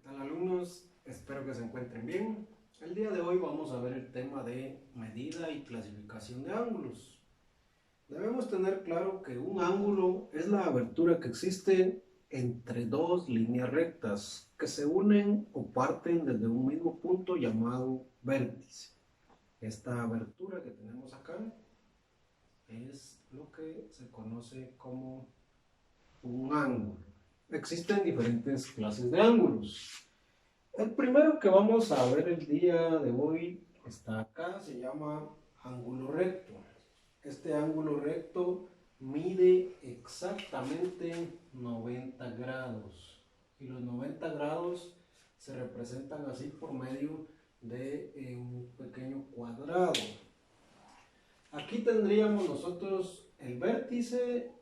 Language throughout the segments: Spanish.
tal, alumnos? Espero que se encuentren bien. El día de hoy vamos a ver el tema de medida y clasificación de ángulos. Debemos tener claro que un ángulo es la abertura que existe entre dos líneas rectas que se unen o parten desde un mismo punto llamado vértice. Esta abertura que tenemos acá es lo que se conoce como un ángulo. Existen diferentes clases de ángulos. El primero que vamos a ver el día de hoy está acá, se llama ángulo recto. Este ángulo recto mide exactamente 90 grados y los 90 grados se representan así por medio de un pequeño cuadrado. Aquí tendríamos nosotros el vértice,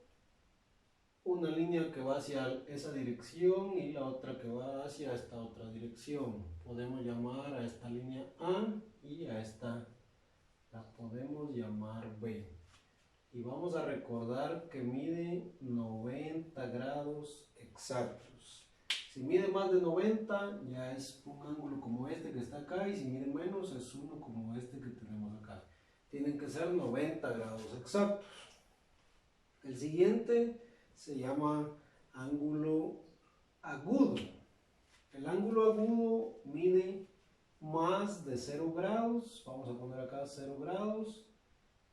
una línea que va hacia esa dirección y la otra que va hacia esta otra dirección. Podemos llamar a esta línea A y a esta la podemos llamar B. Y vamos a recordar que mide 90 grados exactos. Si mide más de 90 ya es un ángulo como este que está acá, y si mide menos es uno como este que tenemos acá. Tienen que ser 90 grados exactos. El siguiente se llama ángulo agudo. El ángulo agudo mide más de 0 grados, vamos a poner acá 0 grados,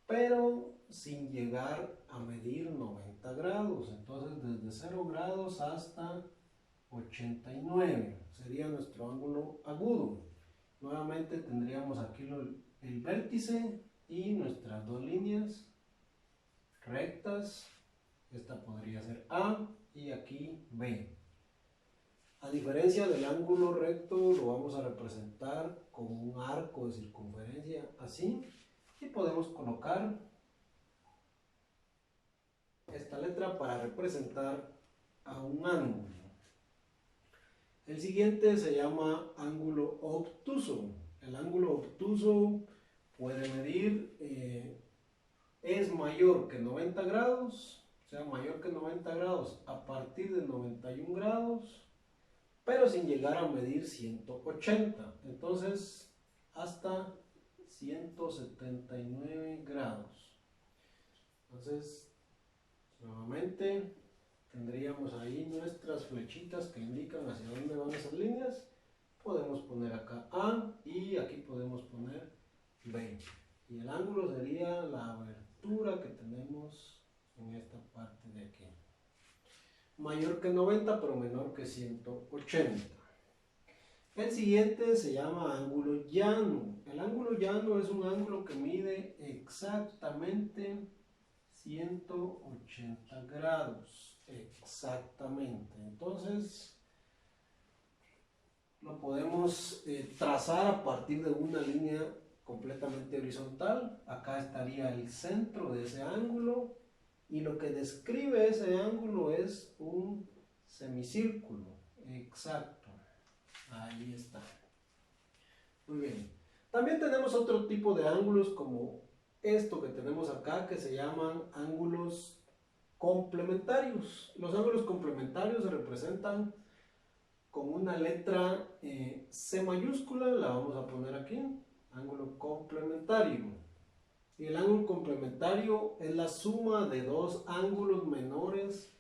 pero sin llegar a medir 90 grados. Entonces desde 0 grados hasta 89 sería nuestro ángulo agudo. Nuevamente tendríamos aquí el vértice y nuestras dos líneas rectas. Esta podría ser A y aquí B. A diferencia del ángulo recto, lo vamos a representar con un arco de circunferencia así, y podemos colocar esta letra para representar a un ángulo. El siguiente se llama ángulo obtuso. El ángulo obtuso puede medir, es mayor que 90 grados, o sea, mayor que 90 grados a partir de 91 grados, pero sin llegar a medir 180. Entonces, hasta 179 grados. Entonces, nuevamente, tendríamos ahí nuestras flechitas que indican hacia dónde van esas líneas. Podemos poner acá A y aquí podemos poner B. Y el ángulo sería la abertura que tenemos en esta parte de aquí. Mayor que 90 pero menor que 180. El siguiente se llama ángulo llano. El ángulo llano es un ángulo que mide exactamente 180 grados. Exactamente. Entonces lo podemos trazar a partir de una línea completamente horizontal. Acá estaría el centro de ese ángulo. Y lo que describe ese ángulo es un semicírculo. Exacto. Ahí está. Muy bien. También tenemos otro tipo de ángulos como esto que tenemos acá, que se llaman ángulos complementarios. Los ángulos complementarios se representan con una letra C mayúscula, la vamos a poner aquí, ángulo complementario. Y el ángulo complementario es la suma de dos ángulos menores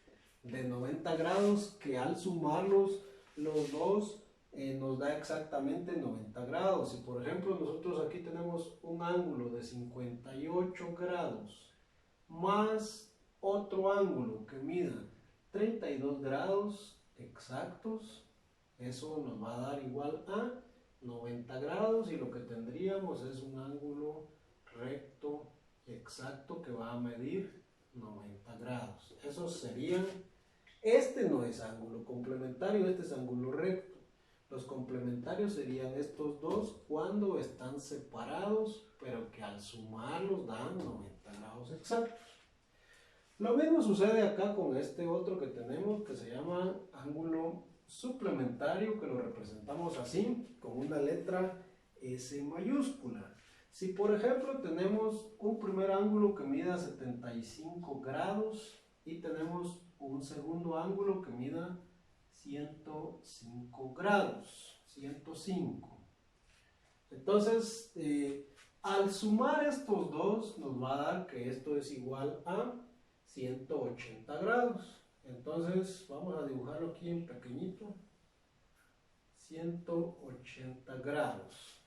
de 90 grados que al sumarlos los dos nos da exactamente 90 grados. Si por ejemplo nosotros aquí tenemos un ángulo de 58 grados más otro ángulo que mida 32 grados exactos, eso nos va a dar igual a 90 grados, y lo que tendríamos es un ángulo recto exacto que va a medir 90 grados. Esos serían, este no es ángulo complementario, este es ángulo recto. Los complementarios serían estos dos cuando están separados, pero que al sumarlos dan 90 grados exactos. Lo mismo sucede acá con este otro que tenemos, que se llama ángulo suplementario, que lo representamos así, con una letra S mayúscula. Si por ejemplo tenemos un primer ángulo que mida 75 grados y tenemos un segundo ángulo que mida 105 grados, 105. Entonces, al sumar estos dos, nos va a dar que esto es igual a 180 grados. Entonces, vamos a dibujarlo aquí en pequeñito. 180 grados.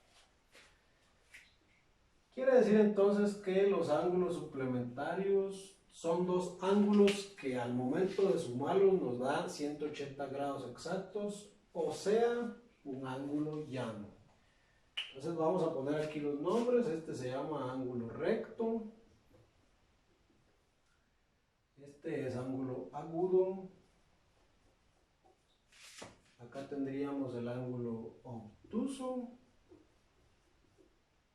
Quiere decir entonces que los ángulos suplementarios son dos ángulos que al momento de sumarlos nos dan 180 grados exactos, o sea, un ángulo llano. Entonces vamos a poner aquí los nombres. Este se llama ángulo recto. Este es ángulo agudo. Acá tendríamos el ángulo obtuso,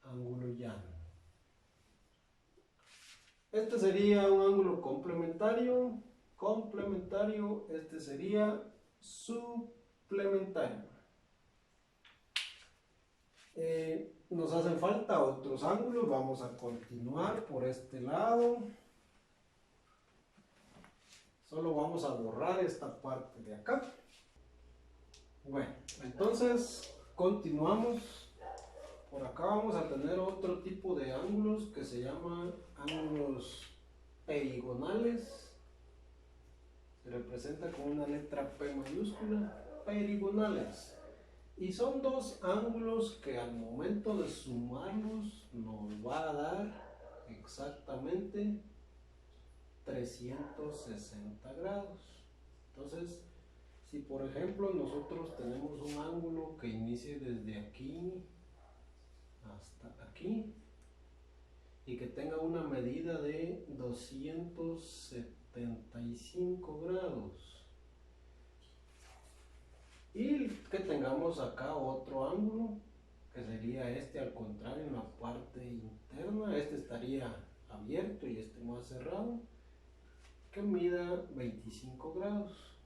ángulo llano. Este sería un ángulo complementario. Complementario, este sería suplementario. Nos hacen falta otros ángulos. Vamos a continuar por este lado. Solo vamos a borrar esta parte de acá. Bueno, entonces continuamos. Por acá vamos a tener otro tipo de ángulos que se llaman ángulos perigonales. Se representa con una letra P mayúscula, perigonales. Y son dos ángulos que al momento de sumarlos nos va a dar exactamente 360 grados. Entonces, si por ejemplo nosotros tenemos un ángulo que inicie desde aquí hasta aquí y que tenga una medida de 275 grados y que tengamos acá otro ángulo que sería este al contrario en la parte interna, este estaría abierto y este más cerrado, que mida 25 grados.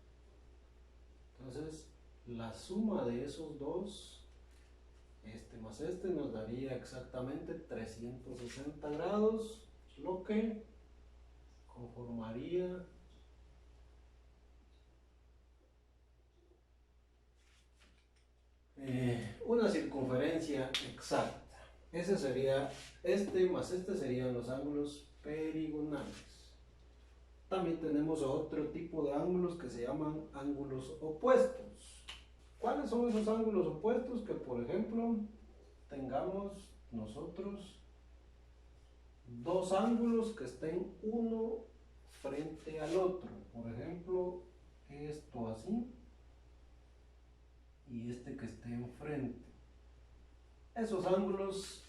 Entonces la suma de esos dos, este más este, nos daría exactamente 360 grados, lo que conformaría una circunferencia exacta. Ese sería, este más este serían los ángulos perigonales. También tenemos otro tipo de ángulos que se llaman ángulos opuestos. ¿Cuáles son esos ángulos opuestos? Que por ejemplo tengamos nosotros dos ángulos que estén uno frente al otro. Por ejemplo, esto así y este que esté enfrente. Esos ángulos,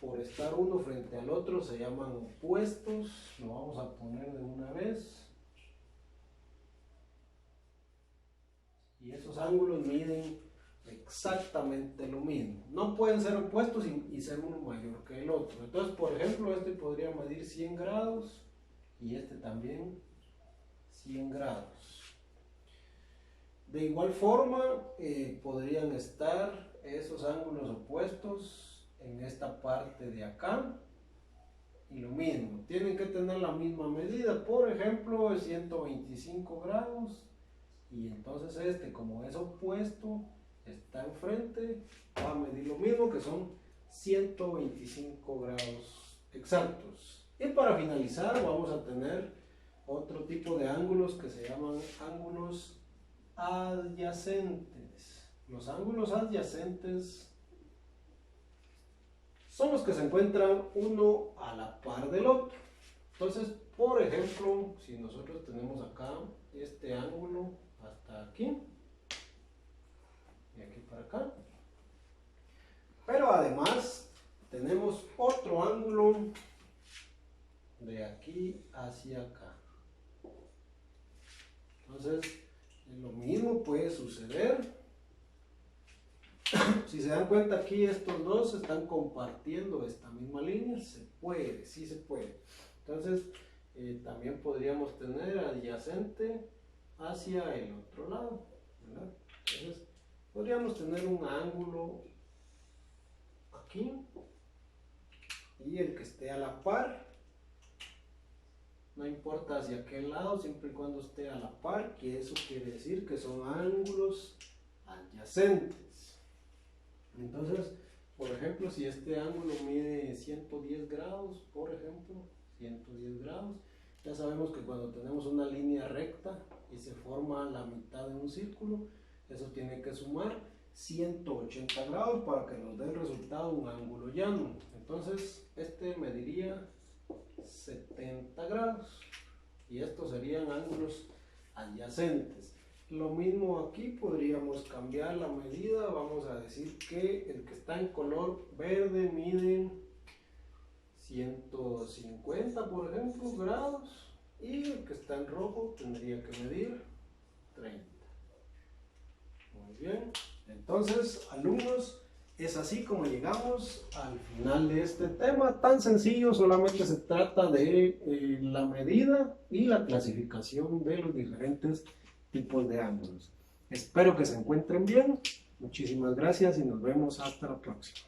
por estar uno frente al otro, se llaman opuestos. Lo vamos a poner de una vez. Y esos ángulos miden exactamente lo mismo. No pueden ser opuestos y ser uno mayor que el otro. Entonces, por ejemplo, este podría medir 100 grados y este también 100 grados. De igual forma, podrían estar esos ángulos opuestos en esta parte de acá. Y lo mismo, tienen que tener la misma medida. Por ejemplo, 125 grados. Y entonces este, como es opuesto, está enfrente, va a medir lo mismo, que son 125 grados exactos. Y para finalizar vamos a tener otro tipo de ángulos que se llaman ángulos adyacentes. Los ángulos adyacentes son los que se encuentran uno a la par del otro. Entonces, por ejemplo, si nosotros tenemos acá este ángulo hasta aquí y aquí para acá, pero además tenemos otro ángulo de aquí hacia acá. Entonces lo mismo puede suceder. Si se dan cuenta, aquí estos dos están compartiendo esta misma línea. Se puede, sí se puede. Entonces también podríamos tener adyacente hacia el otro lado, ¿verdad? Entonces podríamos tener un ángulo aquí y el que esté a la par no importa hacia qué lado, siempre y cuando esté a la par, que eso quiere decir que son ángulos adyacentes. Entonces, por ejemplo, si este ángulo mide 110 grados, por ejemplo, 110 grados, ya sabemos que cuando tenemos una línea recta y se forma la mitad de un círculo, eso tiene que sumar 180 grados para que nos dé el resultado un ángulo llano. Entonces, este mediría 70 grados y estos serían ángulos adyacentes. Lo mismo aquí, podríamos cambiar la medida. Vamos a decir que el que está en color verde mide 150, por ejemplo, grados, y el que está en rojo tendría que medir 30. Muy bien, entonces, alumnos, es así como llegamos al final de este tema tan sencillo. Solamente se trata de la medida y la clasificación de los diferentes tipos de ángulos. Espero que se encuentren bien. Muchísimas gracias y nos vemos hasta la próxima.